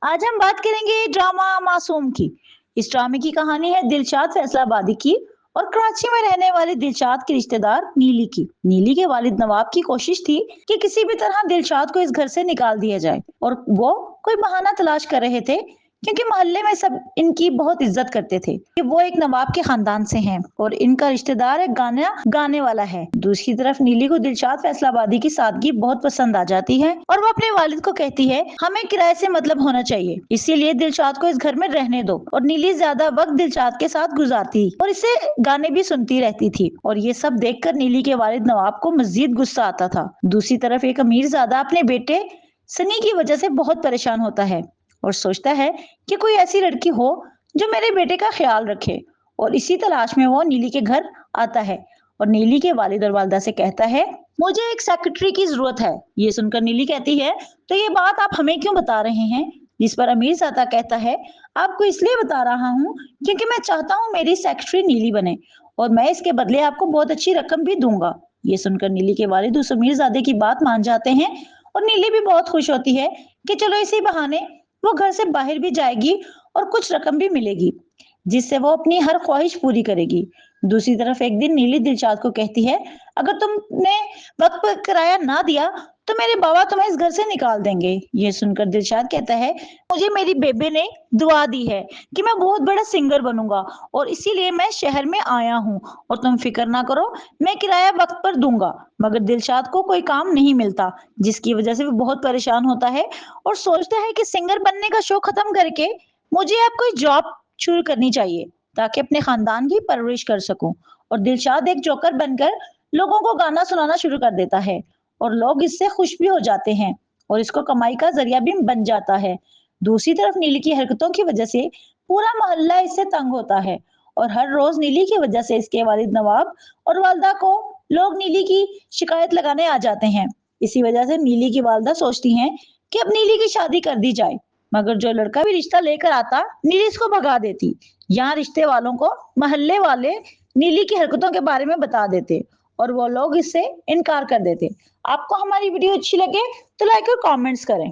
आज हम बात करेंगे ड्रामा मासूम की। इस ड्रामे की कहानी है दिलशाद फैसलाबादी की और कराची में रहने वाली दिलशाद की रिश्तेदार नीली की। नीली के वालिद नवाब की कोशिश थी कि किसी भी तरह दिलशाद को इस घर से निकाल दिया जाए और वो कोई बहाना तलाश कर रहे थे क्योंकि मोहल्ले में सब इनकी बहुत इज्जत करते थे कि वो एक नवाब के खानदान से हैं और इनका रिश्तेदार एक गाना गाने वाला है। दूसरी तरफ नीली को दिलशाद फैसलाबादी की सादगी बहुत पसंद आ जाती है और वो अपने वालिद को कहती है हमें किराए से मतलब होना चाहिए, इसीलिए दिलशाद को इस घर में रहने दो। और नीली ज्यादा वक्त दिलशाद के साथ गुजारती और इसे गाने भी सुनती रहती थी और ये सब देखकर नीली के वालिद नवाब को मजीद गुस्सा आता था। दूसरी तरफ एक अमीर ज्यादा अपने बेटे सनी की वजह से बहुत परेशान होता है और सोचता है कि कोई ऐसी लड़की हो जो मेरे बेटे का ख्याल रखे, और इसी तलाश में वो नीली के घर आता है और नीली के वालिद और वालदा से कहता है मुझे एक सेक्रेटरी की जरूरत है। ये सुनकर नीली कहती है तो ये बात आप हमें क्यों बता रहे हैं? जिस पर अमीर ज्यादा कहता है आपको इसलिए बता रहा हूँ क्योंकि मैं चाहता हूँ मेरी सेक्रेटरी नीली बने और मैं इसके बदले आपको बहुत अच्छी रकम भी दूंगा। ये सुनकर नीली के वालिद उस अमीर ज्यादा की बात मान जाते हैं और नीली भी बहुत खुश होती है कि चलो इसी बहाने वो घर से बाहर भी जाएगी और कुछ रकम भी मिलेगी जिससे वो अपनी हर ख्वाहिश पूरी करेगी। दूसरी तरफ एक दिन नीली दिलशाद को कहती है अगर तुमने वक्त पर किराया ना दिया तो मेरे बाबा तुम्हें इस घर से निकाल देंगे। ये सुनकर दिलशाद कहता है मुझे मेरी बेबे ने दुआ दी है कि मैं बहुत बड़ा सिंगर बनूंगा और इसीलिए मैं शहर में आया हूँ और तुम फिक्र ना करो, मैं किराया वक्त पर दूंगा। मगर दिलशाद को कोई काम नहीं मिलता जिसकी वजह से वो बहुत परेशान होता है और सोचता है कि सिंगर बनने का शौक खत्म करके मुझे अब कोई जॉब शुरू करनी चाहिए ताकि अपने खानदान की परवरिश कर सकूं। और दिलशाद एक जोकर बनकर लोगों को गाना सुनाना शुरू कर देता है और लोग इससे खुश भी हो जाते हैं और इसको कमाई का जरिया भी बन जाता है। दूसरी तरफ नीली की हरकतों की वजह से पूरा मोहल्ला इससे तंग होता है और हर रोज नीली की वजह से इसके वालिद नवाब और वालदा को लोग नीली की शिकायत लगाने आ जाते हैं। इसी वजह से नीली की वालदा सोचती हैं कि अब नीली की शादी कर दी जाए, मगर जो लड़का भी रिश्ता लेकर आता नीली इसको भगा देती। यहाँ रिश्ते वालों को मोहल्ले वाले नीली की हरकतों के बारे में बता देते और वो लोग इससे इनकार कर देते। आपको हमारी वीडियो अच्छी लगे तो लाइक और कमेंट्स करें।